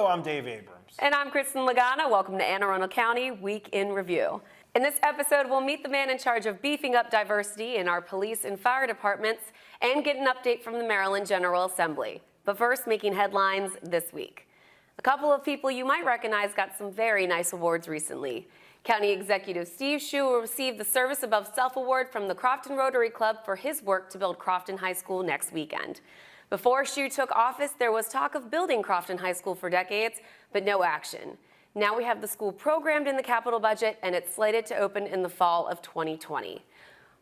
I'm Dave Abrams. And I'm Kristin Lagana. Welcome to Arundel County Week in Review. In this episode, we'll meet the man in charge of beefing up diversity in our police and fire departments and get an update from the Maryland General Assembly. But first, making headlines this week. A couple of people you might recognize got some very nice awards recently. County Executive Steve Shue will receive the Service Above Self Award from the Crofton Rotary Club for his work to build Crofton High School next weekend. Before Shue took office, there was talk of building Crofton High School for decades, but no action. Now we have the school programmed in the capital budget, and it's slated to open in the fall of 2020.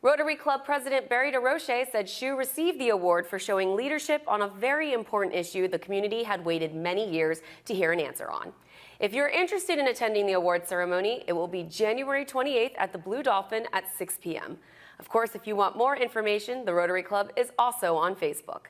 Rotary Club President Barry DeRoche said Shue received the award for showing leadership on a very important issue the community had waited many years to hear an answer on. If you're interested in attending the award ceremony, it will be January 28th at the Blue Dolphin at 6 p.m. Of course, if you want more information, the Rotary Club is also on Facebook.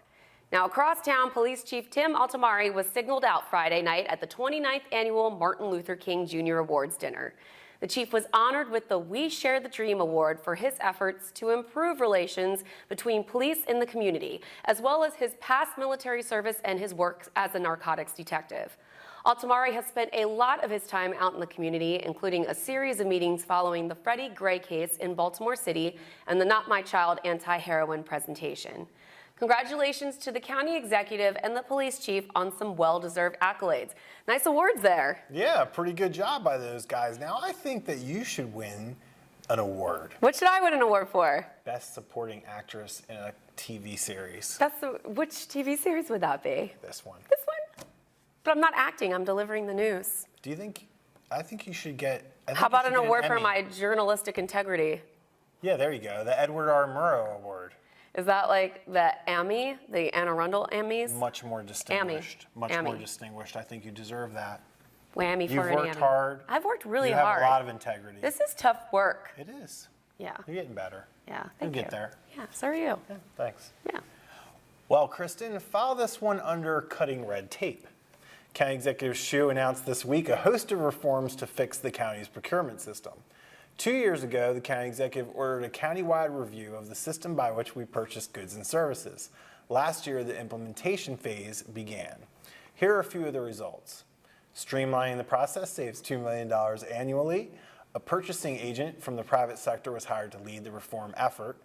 Now, across town, Police Chief Tim Altamari was signaled out Friday night at the 29th Annual Martin Luther King Jr. Awards dinner. The chief was honored with the We Share the Dream Award for his efforts to improve relations between police and the community, as well as his past military service and his work as a narcotics detective. Altamari has spent a lot of his time out in the community, including a series of meetings following the Freddie Gray case in Baltimore City and the Not My Child anti-heroin presentation. Congratulations to the county executive and the police chief on some well-deserved accolades. Nice awards there. Yeah, pretty good job by those guys. Now, I think that you should win an award. What should I win an award for? Best Supporting Actress in a TV Series. Which TV series would that be? This one. This one? But I'm not acting, I'm delivering the news. Do you think, I think you should get... How about an award for my journalistic integrity? Yeah, there you go, the Edward R. Murrow Award. Is that like the Emmy, the Arundel Emmys? Much more distinguished. Much more distinguished. I think you deserve that. Whammy for an Emmy. You've worked hard. I've worked really hard. You hard. have a lot of integrity. This is tough work. It is. Yeah. You're getting better. Yeah, thank you. You'll get there. Yeah, so are you. Yeah, thanks. Yeah. Well, Kristin, file this one under cutting red tape. County Executive Shue announced this week a host of reforms to fix the county's procurement system. 2 years ago, the county executive ordered a countywide review of the system by which we purchase goods and services. Last year, the implementation phase began. Here are a few of the results. Streamlining the process saves $2 million annually. A purchasing agent from the private sector was hired to lead the reform effort.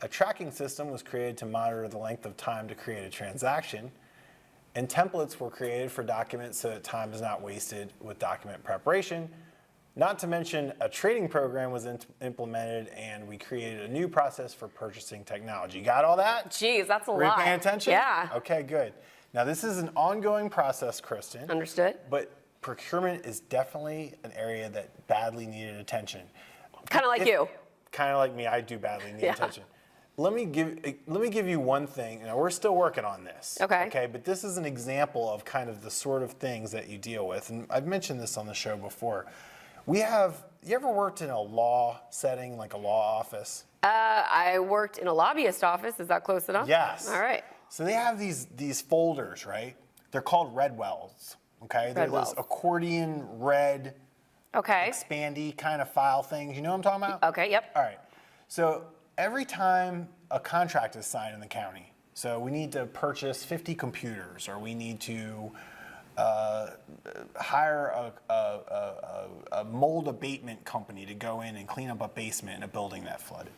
A tracking system was created to monitor the length of time to create a transaction. And templates were created for documents so that time is not wasted with document preparation. Not to mention, a training program was implemented, and we created a new process for purchasing technology. Got all that? Jeez, that's a lot. Were you paying attention? Yeah. Okay, good. Now, this is an ongoing process, Kristin. Understood. But procurement is definitely an area that badly needed attention. Kind of like you. Kind of like me, I do badly need attention. Let me give you one thing. Now, we're still working on this. Okay. But this is an example of kind of the sort of things that you deal with. And I've mentioned this on the show before. You ever worked in a law setting, like a law office? I worked in a lobbyist office. Is that close enough? Yes. All right. So they have these folders, right? They're called Redwells, okay? They're those accordion red, expandy kind of file things. You know what I'm talking about? Okay, yep. All right. So every time a contract is signed in the county, so we need to purchase 50 computers, or we need to hire a mold abatement company to go in and clean up a basement in a building that flooded.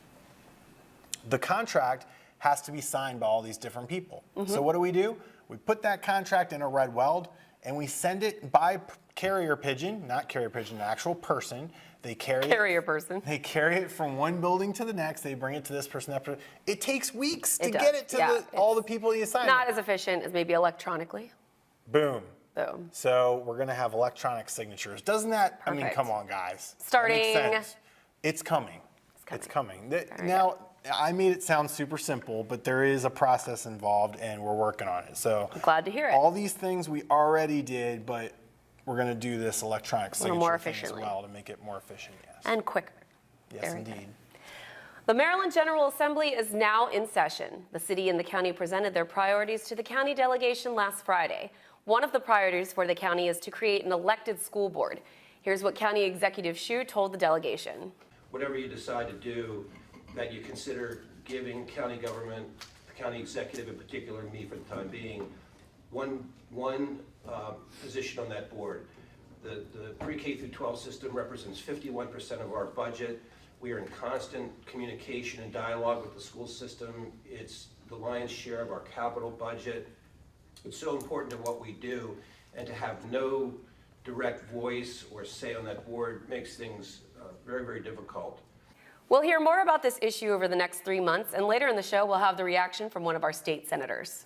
The contract has to be signed by all these different people. Mm-hmm. So what do? We put that contract in a red weld, and we send it by carrier pigeon, not carrier pigeon, an actual person. They carry They carry it from one building to the next. They bring it to this person, that person. It takes weeks to get it to all the people you assign. Not as efficient as maybe electronically. Boom. Boom. So we're going to have electronic signatures. Doesn't that, Perfect. I mean, come on, guys. Starting. It's coming. It's coming. Now, I made it sound super simple, but there is a process involved, and we're working on it. So I'm glad to hear it. All these things we already did, but we're going to do this electronic signature thing as well to make it more efficient. Yes. And quicker. Yes, Very indeed. Good. The Maryland General Assembly is now in session. The city and the county presented their priorities to the county delegation last Friday. One of the priorities for the county is to create an elected school board. Here's what County Executive Shue told the delegation. Whatever you decide to do, that you consider giving county government, the county executive in particular, me for the time being, one position on that board. The pre-K through 12 system represents 51% of our budget. We are in constant communication and dialogue with the school system. It's the lion's share of our capital budget. It's so important to what we do, and to have no direct voice or say on that board makes things very, very difficult. We'll hear more about this issue over the next 3 months, and later in the show, we'll have the reaction from one of our state senators.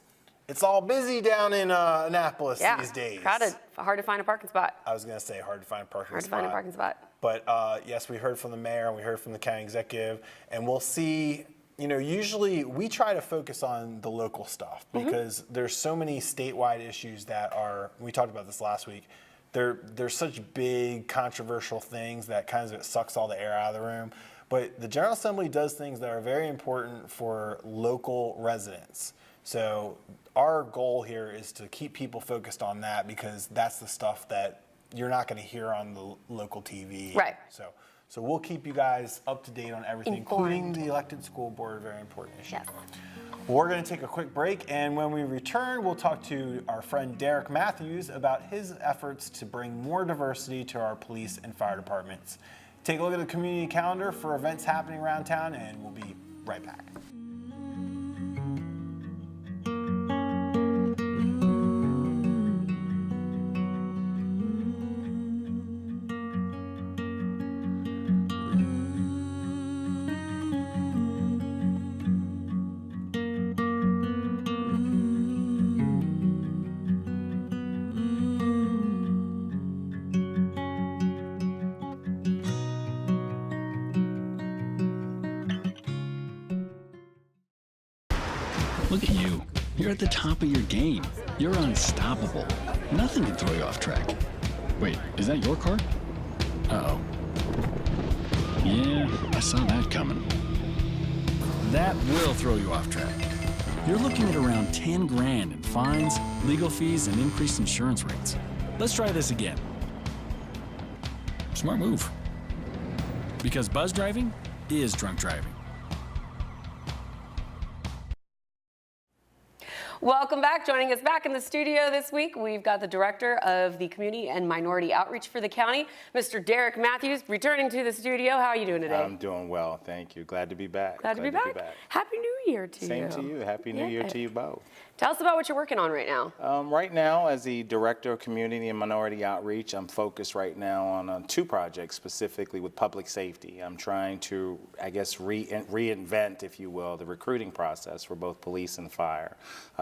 It's all busy down in Annapolis these days. Crowded, hard to find a parking spot. I was going to say hard to find a parking spot. Hard to find a parking spot. But yes, we heard from the mayor and we heard from the county executive, and we'll see, usually we try to focus on the local stuff because there's so many statewide issues that are, we talked about this last week, there's such big controversial things that kind of sucks all the air out of the room. But the General Assembly does things that are very important for local residents. So our goal here is to keep people focused on that, because that's the stuff that you're not going to hear on the local TV. Right. So we'll keep you guys up to date on everything, Informed. including the elected school board, very important issue. Yes. We're going to take a quick break, and when we return, we'll talk to our friend Derek Matthews about his efforts to bring more diversity to our police and fire departments. Take a look at the community calendar for events happening around town, and we'll be right back. Look at you. You're at the top of your game. You're unstoppable. Nothing can throw you off track. Wait, is that your car? Uh-oh. Yeah, I saw that coming. That will throw you off track. You're looking at around 10 grand in fines, legal fees, and increased insurance rates. Let's try this again. Smart move. Because buzz driving is drunk driving. Welcome back. Joining us back in the studio this week, we've got the Director of the Community and Minority Outreach for the county, Mr. Derek Matthews, returning to the studio. How are you doing today? I'm doing well, thank you. Glad to be back. Glad to be back. Happy New Year to you. Same to you. Happy New Year to you both. Tell us about what you're working on right now. Right now, as the Director of Community and Minority Outreach, I'm focused right now on 2 projects, specifically with public safety. I'm trying to, I guess, reinvent, if you will, the recruiting process for both police and fire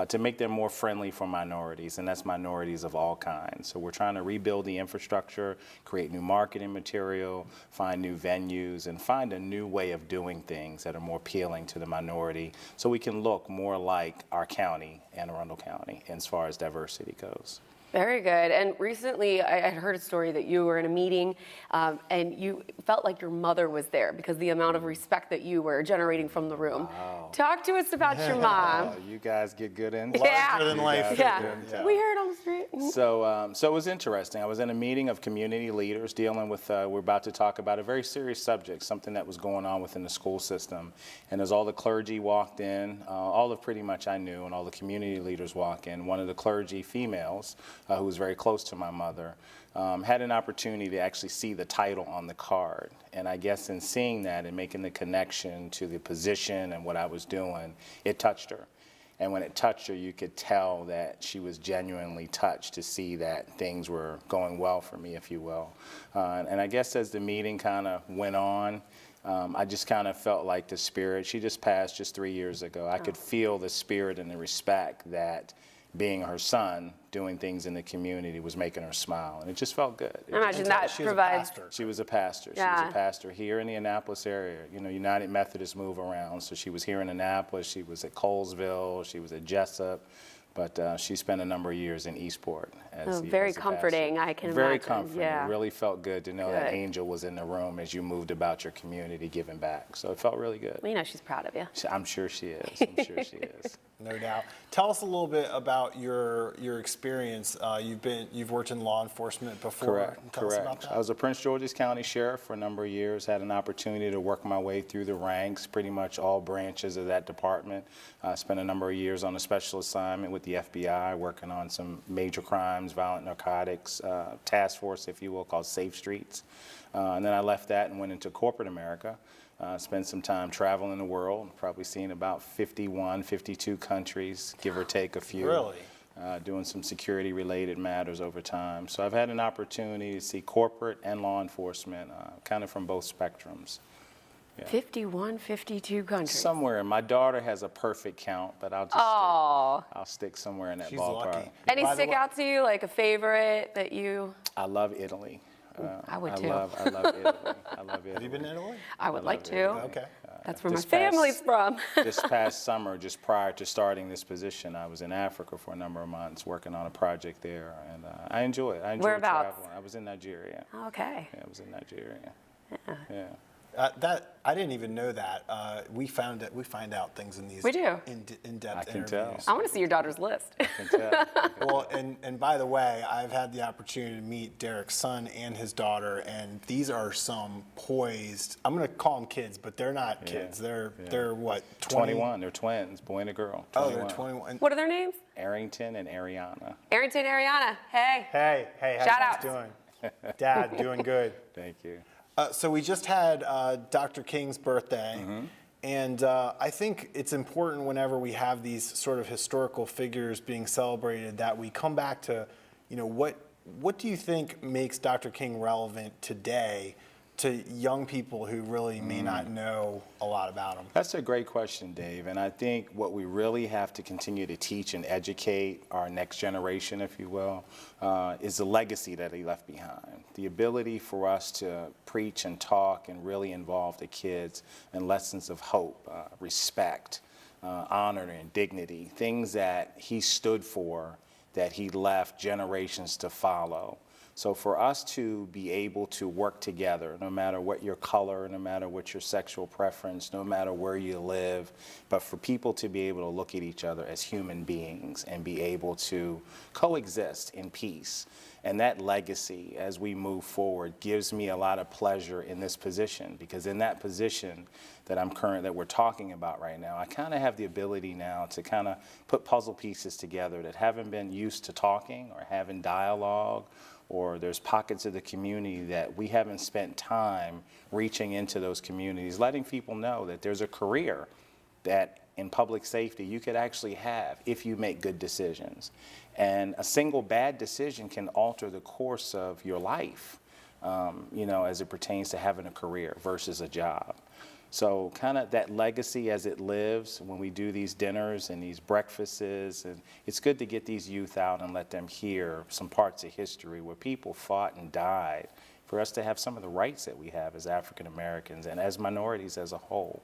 to make them more friendly for minorities, and that's minorities of all kinds. So we're trying to rebuild the infrastructure, create new marketing material, find new venues, and find a new way of doing things that are more appealing to the minority, so we can look more like our county, Arundel County, as far as diversity goes. Very good. And recently, I had heard a story that you were in a meeting and you felt like your mother was there because the amount of respect that you were generating from the room. Wow. Talk to us about your mom. You guys get good insight. Larger than life. Yeah. We heard on the street. So it was interesting. I was in a meeting of community leaders dealing with, we're about to talk about a very serious subject, something that was going on within the school system. And as all the clergy walked in, all of pretty much I knew, and all the community leaders walk in, one of the clergy females, who was very close to my mother, had an opportunity to actually see the title on the card. And I guess in seeing that and making the connection to the position and what I was doing, it touched her. And when it touched her, you could tell that she was genuinely touched to see that things were going well for me, if you will. And I guess as the meeting kind of went on, I just kind of felt like the spirit, she just passed just 3 years ago. I could feel the spirit and the respect that being her son, doing things in the community was making her smile, and it just felt good. I imagine that provides. She was a pastor. She was a pastor here in the Annapolis area. You know, United Methodist move around, so she was here in Annapolis. She was at Colesville. She was at Jessup. But she spent a number of years in Eastport. Very comforting, I can imagine. Very comforting. Yeah. It really felt good to know that angel was in the room as you moved about your community giving back. So it felt really good. Well, you know she's proud of you. I'm sure she is. I'm sure she is. No doubt. Tell us a little bit about your experience. You've worked in law enforcement before. Tell us about that. I was a Prince George's County Sheriff for a number of years. Had an opportunity to work my way through the ranks, pretty much all branches of that department. Spent a number of years on a special assignment with with the FBI, working on some major crimes, violent narcotics, task force, if you will, called Safe Streets. And then I left that and went into corporate America. Spent some time traveling the world, probably seen about 51, 52 countries, give or take a few. Really? Doing some security-related matters over time. So I've had an opportunity to see corporate and law enforcement, kind of from both spectrums. Yeah. 51, 52 countries. Somewhere. My daughter has a perfect count, but I'll just I'll stick somewhere in that She's ballpark. lucky. Any By the stick way- out to you, like a favorite that you? I love Italy. I would too. I love Italy. I love Italy. Have you been to Italy? I would like to. Okay. That's where my This family's from. This past summer, just prior to starting this position, I was in Africa for a number of months working on a project there, and I enjoy it. I enjoy Whereabouts? traveling. I was in Nigeria. Okay. Yeah, I was in Nigeria. Yeah. That I didn't even know that. We find out things in these We do. in-depth I can interviews. tell. I want to see your daughter's list. Can tell. Well, and by the way, I've had the opportunity to meet Derek's son and his daughter, and these are some poised. I'm going to call them kids, but they're not kids. They're what? 21. They're twins, boy and a girl. 21. Oh, they're 21. What are their names? Arrington and Ariana. Arrington, Ariana. Hey. Hey, how's Shout you doing? Dad, doing good. Thank you. So we just had Dr. King's birthday, and I think it's important whenever we have these sort of historical figures being celebrated that we come back to, what do you think makes Dr. King relevant today to young people who really may not know a lot about him? That's a great question, Dave. And I think what we really have to continue to teach and educate our next generation, if you will, is the legacy that he left behind. The ability for us to preach and talk and really involve the kids in lessons of hope, respect, honor and dignity, things that he stood for, that he left generations to follow. So for us to be able to work together, no matter what your color, no matter what your sexual preference, no matter where you live, but for people to be able to look at each other as human beings and be able to coexist in peace. And that legacy, as we move forward, gives me a lot of pleasure in this position, because in that position that we're talking about right now, I kind of have the ability now to kind of put puzzle pieces together that haven't been used to talking or having dialogue, or there's pockets of the community that we haven't spent time reaching into those communities, letting people know that there's a career that in public safety you could actually have if you make good decisions. And a single bad decision can alter the course of your life, as it pertains to having a career versus a job. So kind of that legacy as it lives when we do these dinners and these breakfasts, and it's good to get these youth out and let them hear some parts of history where people fought and died for us to have some of the rights that we have as African Americans and as minorities as a whole.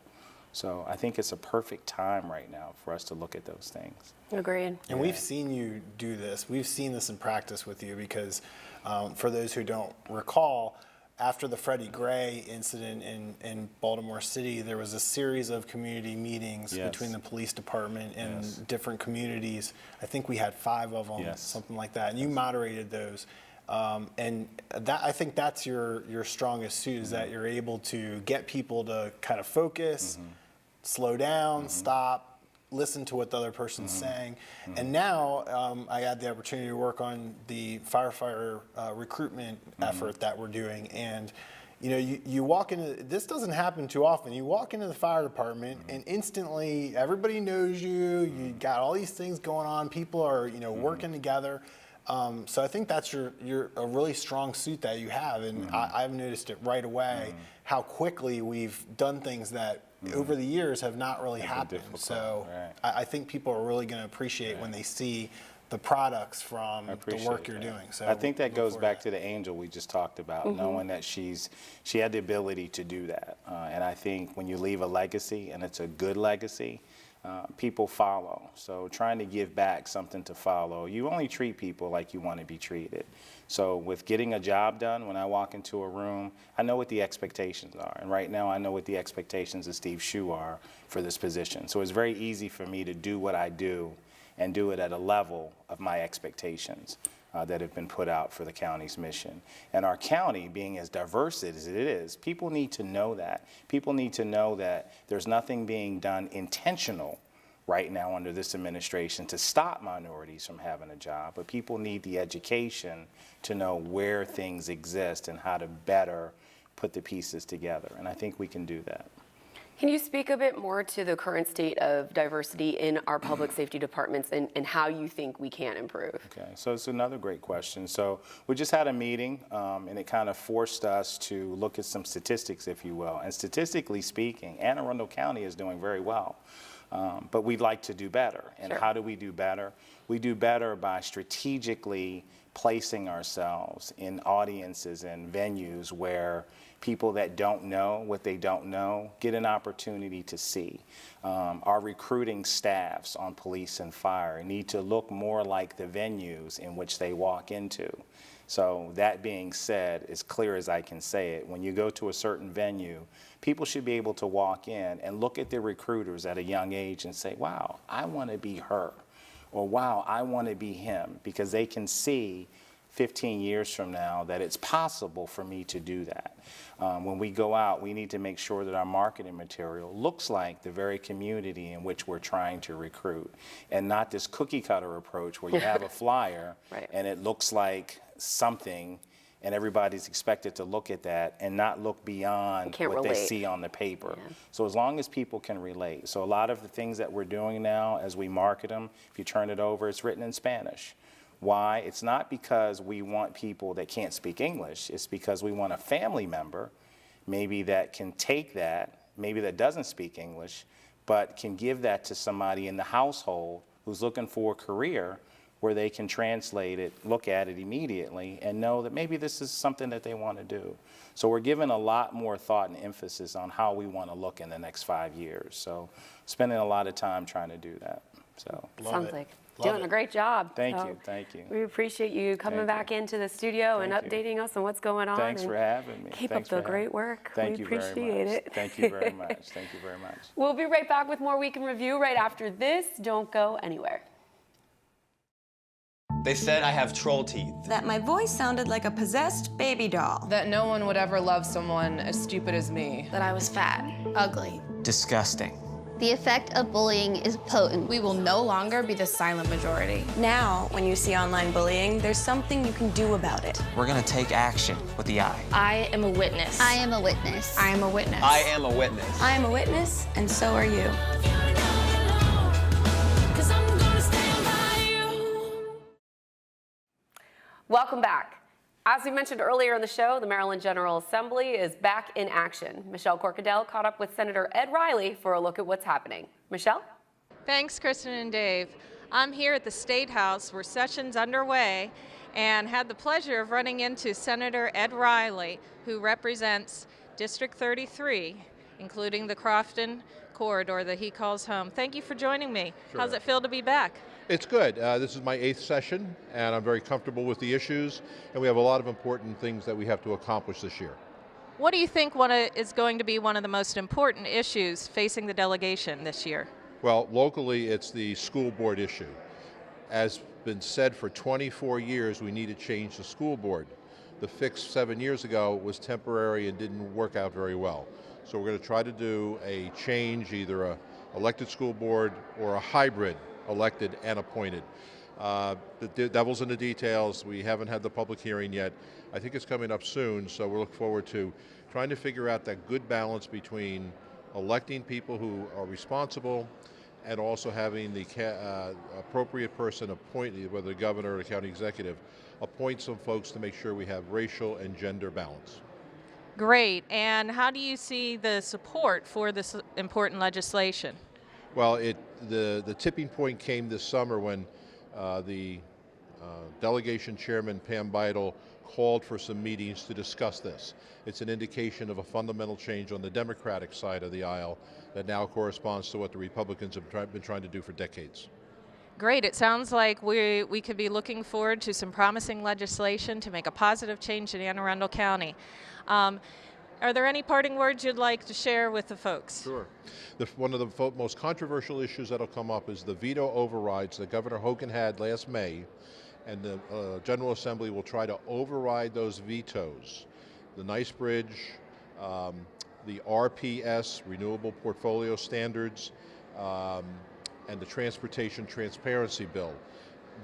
So I think it's a perfect time right now for us to look at those things. Agreed. And we've seen you do this. We've seen this in practice with you because for those who don't recall, after the Freddie Gray incident in Baltimore City, there was a series of community meetings between the police department and different communities. I think we had 5 of them, something like that. And you moderated those. And that, I think that's your strongest suit, is that you're able to get people to kind of focus, slow down, stop, listen to what the other person's saying. And now I had the opportunity to work on the firefighter recruitment effort that we're doing. And you walk into, this doesn't happen too often, you walk into the fire department and instantly everybody knows you, you got all these things going on, people are working together. So I think that's a really strong suit that you have, and I've noticed it right away how quickly we've done things that over the years have not really happened. So I think people are really going to appreciate when they see the products from the work you're doing. So I think that goes back to the angel we just talked about, knowing that she had the ability to do that. And I think when you leave a legacy, and it's a good legacy, people follow. So trying to give back something to follow, you only treat people like you want to be treated. So with getting a job done, when I walk into a room, I know what the expectations are. And right now I know what the expectations of Steve Shue are for this position. So it's very easy for me to do what I do and do it at a level of my expectations that have been put out for the county's mission. And our county, being as diverse as it is, people need to know that. People need to know that there's nothing being done intentional right now under this administration to stop minorities from having a job, but people need the education to know where things exist and how to better put the pieces together, and I think we can do that. Can you speak a bit more to the current state of diversity in our public safety departments and how you think we can improve? Okay, so it's another great question. So we just had a meeting, and it kind of forced us to look at some statistics, if you will. And statistically speaking, Anne Arundel County is doing very well, but we'd like to do better. And Sure. how do we do better? We do better by strategically placing ourselves in audiences and venues where people that don't know what they don't know get an opportunity to see. Our recruiting staffs on police and fire need to look more like the venues in which they walk into. So that being said, as clear as I can say it, when you go to a certain venue, people should be able to walk in and look at the recruiters at a young age and say, wow, I want to be her, or wow, I want to be him, because they can see 15 years from now that it's possible for me to do that. When we go out, we need to make sure that our marketing material looks like the very community in which we're trying to recruit, and not this cookie cutter approach where you have a flyer Right. and it looks like something and everybody's expected to look at that and not look beyond Can't what they relate. see on the paper. Yeah. So as long as people can relate. So a lot of the things that we're doing now as we market them, if you turn it over, it's written in Spanish. Why? It's not because we want people that can't speak English. It's because we want a family member, maybe that can take that, maybe that doesn't speak English, but can give that to somebody in the household who's looking for a career where they can translate it, look at it immediately, and know that maybe this is something that they want to do. So we're giving a lot more thought and emphasis on how we want to look in the next 5 years. So spending a lot of time trying to do that. So Sounds it. like Love doing it. a great job. thank So you, thank you. We appreciate you coming Thank you. back into the studio and Thank you. updating us on what's going on. Thanks and for having me. Keep Thanks up the for great having me. work. Thank We you very appreciate much. it. Thank you very much. Thank you very much. We'll be right back with more Week in Review right after this. Don't go anywhere. They said I have troll teeth. That my voice sounded like a possessed baby doll. That no one would ever love someone as stupid as me. That I was fat, ugly. Disgusting. The effect of bullying is potent. We will no longer be the silent majority. Now, when you see online bullying, there's something you can do about it. We're gonna take action with the I. I am a witness. I am a witness. I am a witness. I am a witness. I am a witness, and so are you. Welcome back. As we mentioned earlier in the show, the Maryland General Assembly is back in action. Michelle Corkadel caught up with Senator Ed Reilly for a look at what's happening. Michelle? Thanks, Kristin and Dave. I'm here at the State House where session's underway and had the pleasure of running into Senator Ed Reilly, who represents District 33, including the Crofton corridor that he calls home. Thank you for joining me. Sure. How's it feel to be back? It's good. This is my 8th session, and I'm very comfortable with the issues, and we have a lot of important things that we have to accomplish this year. What do you think is going to be one of the most important issues facing the delegation this year? Well, locally, it's the school board issue. As been said for 24 years, we need to change the school board. The fix 7 years ago was temporary and didn't work out very well. So we're going to try to do a change, either a elected school board or a hybrid, elected and appointed. The devil's in the details. We haven't had the public hearing yet. I think it's coming up soon, so we look forward to trying to figure out that good balance between electing people who are responsible and also having the appropriate person appointed, whether the governor or the county executive, appoint some folks to make sure we have racial and gender balance. Great. And how do you see the support for this important legislation? Well, the tipping point came this summer when the delegation chairman, Pam Beidel, called for some meetings to discuss this. It's an indication of a fundamental change on the Democratic side of the aisle that now corresponds to what the Republicans have been trying to do for decades. Great. It sounds like we could be looking forward to some promising legislation to make a positive change in Anne Arundel County. Are there any parting words you'd like to share with the folks? Sure. One of the most controversial issues that'll come up is the veto overrides that Governor Hogan had last May, and the General Assembly will try to override those vetoes. The Nice Bridge, the RPS, Renewable Portfolio Standards, and the transportation transparency bill.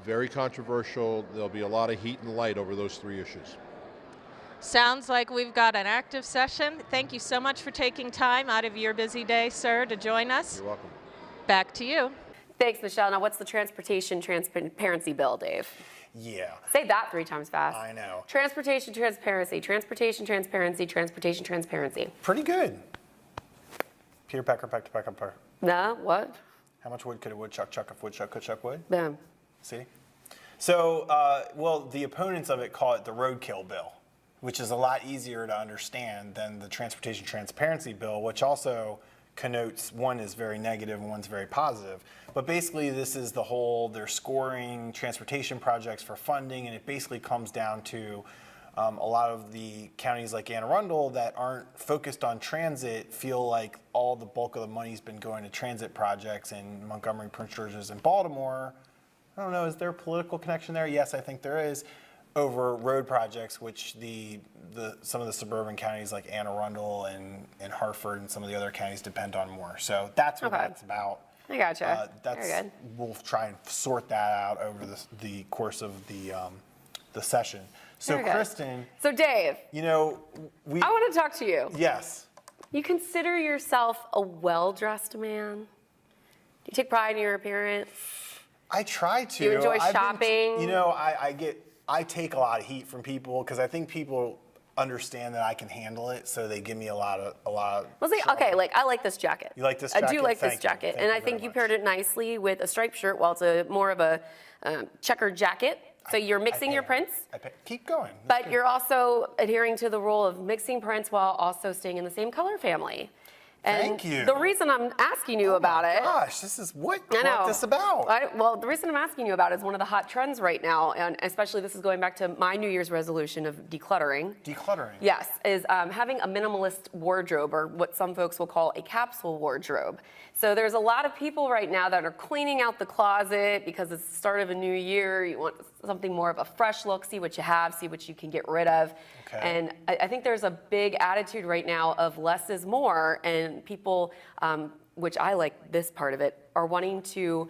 Very controversial. There'll be a lot of heat and light over those 3 issues. Sounds like we've got an active session. Thank you so much for taking time out of your busy day, sir, to join us. You're welcome. Back to you. Thanks, Michelle. Now, what's the transportation transparency bill, Dave? Yeah. Say that 3 times fast. I know. Transportation transparency, transportation transparency, transportation transparency. Pretty good. Peter Pecker, Pecker, Pecker, Pecker. No, what? How much wood could a woodchuck chuck if woodchuck could chuck wood? Boom. See? So, well, the opponents of it call it the roadkill bill, which is a lot easier to understand than the transportation transparency bill, which also connotes one is very negative and one's very positive. But basically, this is the whole, they're scoring transportation projects for funding, and it basically comes down to a lot of the counties like Arundel that aren't focused on transit feel like all the bulk of the money's been going to transit projects in Montgomery, Prince George's, and Baltimore. I don't know, is there a political connection there? Yes, I think there is, over road projects, which some of the suburban counties like Anne Arundel and Hartford and some of the other counties depend on more. So that's what that's about. I gotcha. Very good. We'll try and sort that out over the course of the session. So Very good. Kristin. So Dave. You know, I want to talk to you. Yes. You consider yourself a well-dressed man? Do you take pride in your appearance? I try to. Do you enjoy shopping? I take a lot of heat from people because I think people understand that I can handle it, so they give me a lot of. Well, see, okay, like I like this jacket. You like this jacket? I do like this Thank you. jacket, Thank and you I think very you much. paired it nicely with a striped shirt. While it's more of a checkered jacket, so you're mixing your prints. Keep going. But you're also adhering to the rule of mixing prints while also staying in the same color family. And Thank you. The reason I'm asking you about it. Gosh, this is what I know. brought this about. Well, the reason I'm asking you about it is one of the hot trends right now, and especially this is going back to my New Year's resolution of decluttering. Decluttering. Yes, is having a minimalist wardrobe, or what some folks will call a capsule wardrobe. So there's a lot of people right now that are cleaning out the closet because it's the start of a new year. You want something more of a fresh look, see what you have, see what you can get rid of. Okay. And I think there's a big attitude right now of less is more, and people, which I like this part of it, are wanting to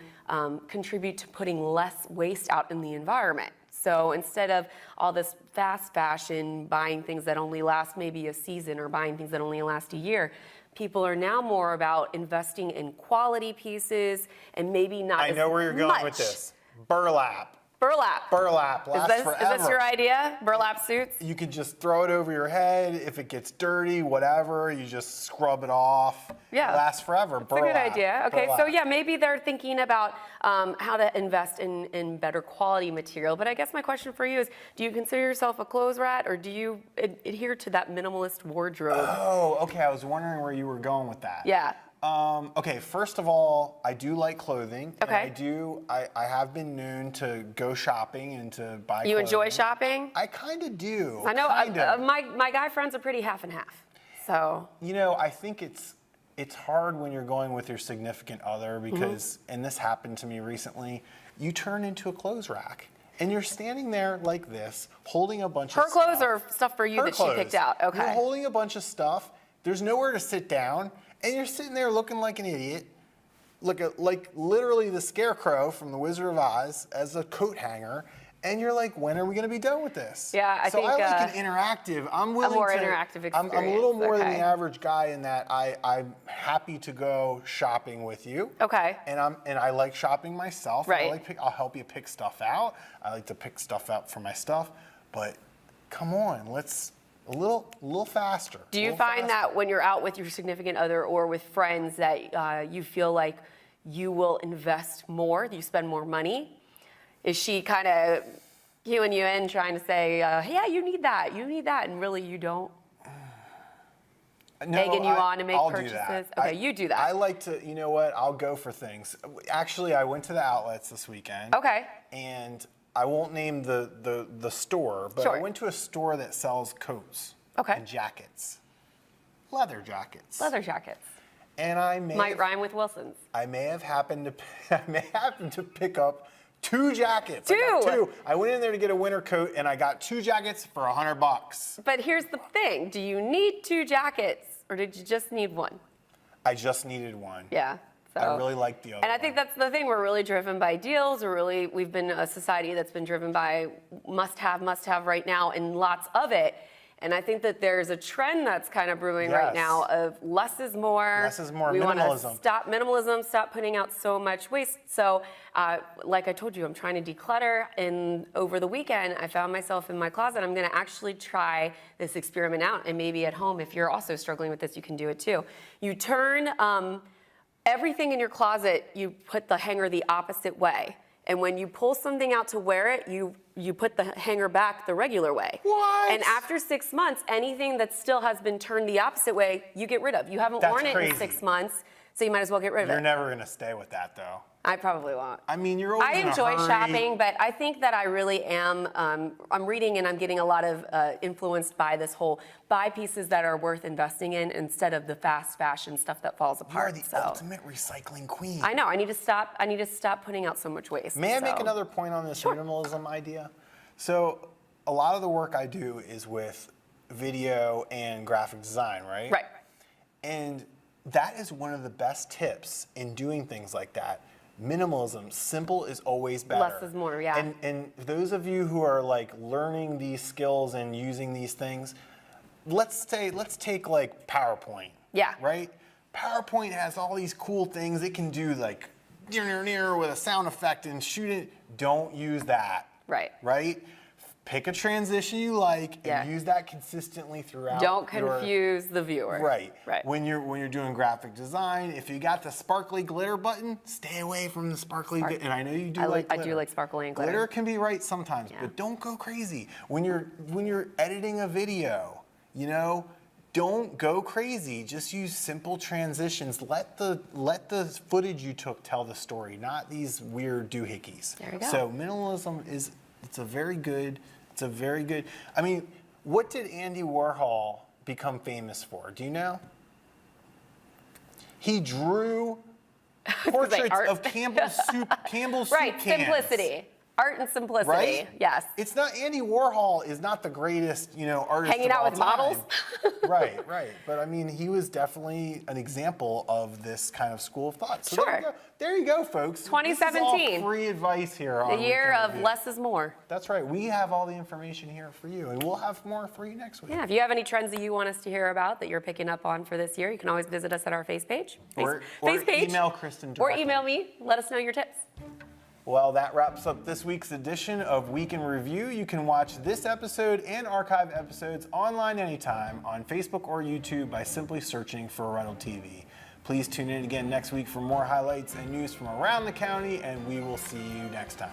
contribute to putting less waste out in the environment. So instead of all this fast fashion, buying things that only last maybe a season or buying things that only last a year, people are now more about investing in quality pieces and maybe not I know where you're going with this. Burlap. Burlap. Burlap lasts forever. Is this your idea? Burlap suits? You could just throw it over your head. If it gets dirty, whatever, you just scrub it off. Yeah. It lasts forever. That's a good idea. Okay, so Burlap. yeah, maybe they're thinking about how to invest in better quality material. But I guess my question for you is, do you consider yourself a clothes rat, or do you adhere to that minimalist wardrobe? Oh, okay. I was wondering where you were going with that. Yeah. Okay, first of all, I do like clothing. Okay. And I have been known to go shopping and to buy You clothing. enjoy shopping? I kind of do. I know Kinda. my guy friends are pretty half and half. So. You know, I think it's hard when you're going with your significant other because, and this happened to me recently, you turn into a clothes rack. And you're standing there like this, holding a bunch of Her clothes stuff. or stuff for you Her that clothes. she picked out? Okay. You're holding a bunch of stuff. There's nowhere to sit down. And you're sitting there looking like an idiot, like literally the Scarecrow from The Wizard of Oz as a coat hanger. And you're like, when are we going to be done with this? Yeah, I think I like an interactive. I'm willing more to. interactive I'm a experience, little more than okay. the average guy in that I'm happy to go shopping with you. Okay. And I like shopping myself. Right. I'll help you pick stuff out. I like to pick stuff out for my stuff. But come on, let's a little faster. Do you find that when you're out with your significant other or with friends that you feel like you will invest more, you spend more money? Is she kind of cueing you in, trying to say, yeah, you need that, and really you don't? No, Egging you on to make I'll purchases? Do that. Okay, you do that. I like to, you know what, I'll go for things. Actually, I went to the outlets this weekend. Okay. And I won't name the store, but Sure. I went to a store that sells coats and jackets. Leather jackets. Leather jackets. And I might rhyme with Wilson's. I may have happened to pick up 2 jackets. Two? I got 2. I went in there to get a winter coat and I got 2 jackets for $100. But here's the thing. Do you need 2 jackets or did you just need 1? I just needed 1. Yeah. I really like the other And I think that's the thing. We're really driven by deals. We've been a society that's been driven by must have right now, and lots of it. And I think that there's a trend that's kind of brewing right now of less is more. Less is more, we minimalism. Want to stop minimalism, stop putting out so much waste. So, like I told you, I'm trying to declutter. And over the weekend, I found myself in my closet. I'm going to actually try this experiment out. And maybe at home, if you're also struggling with this, you can do it too. You turn everything in your closet, you put the hanger the opposite way. And when you pull something out to wear it, you put the hanger back the regular way. What? And after 6 months, anything that still has been turned the opposite way, you get rid of. You haven't worn it in 6 months, so you might as well get rid of it. You're never going to stay with that, though. I probably won't. I mean, you're always I in a enjoy hurry. shopping, but I think that I really am. I'm reading and I'm getting a lot of influenced by this whole buy pieces that are worth investing in instead of the fast fashion stuff that falls apart. You're the ultimate recycling queen. I know. I need to stop putting out so much waste. May I make another point on this minimalism idea? So, a lot of the work I do is with video and graphic design, right? Right. And that is one of the best tips in doing things like that. Minimalism, simple is always better. Less is more, yeah. And those of you who are like learning these skills and using these things, let's take like PowerPoint. Yeah. Right? PowerPoint has all these cool things. It can do like near with a sound effect and shoot it. Don't use that. Right. Right? Pick a transition you like and use that consistently throughout. Don't confuse the viewer. Right. Right. When you're doing graphic design, if you got the sparkly glitter button, stay away from the sparkly. And I know you do like glitter. I do like sparkly and glitter. Glitter can be right sometimes, but don't go crazy when you're editing a video. You know, don't go crazy. Just use simple transitions. Let the footage you took tell the story, not these weird doohickeys. There you go. So minimalism it's a very good. I mean, what did Andy Warhol become famous for? Do you know? He drew portraits of Campbell's soup cans. Right, simplicity. Art and simplicity. Right? Yes. It's not Andy Warhol is not the greatest, artist Hanging of out all with time. models. Right. But I mean, he was definitely an example of this kind of school of thought. So there you go, folks. 2017. This is all free advice here on The year Weekend of Review. less is more. That's right. We have all the information here for you, and we'll have more for you next week. Yeah, if you have any trends that you want us to hear about that you're picking up on for this year, you can always visit us at our face page. Or page. email Kristin Or directly. email me. Let us know your tips. Well, that wraps up this week's edition of Week in Review. You can watch this episode and archive episodes online anytime on Facebook or YouTube by simply searching for Arundel TV. Please tune in again next week for more highlights and news from around the county, and we will see you next time.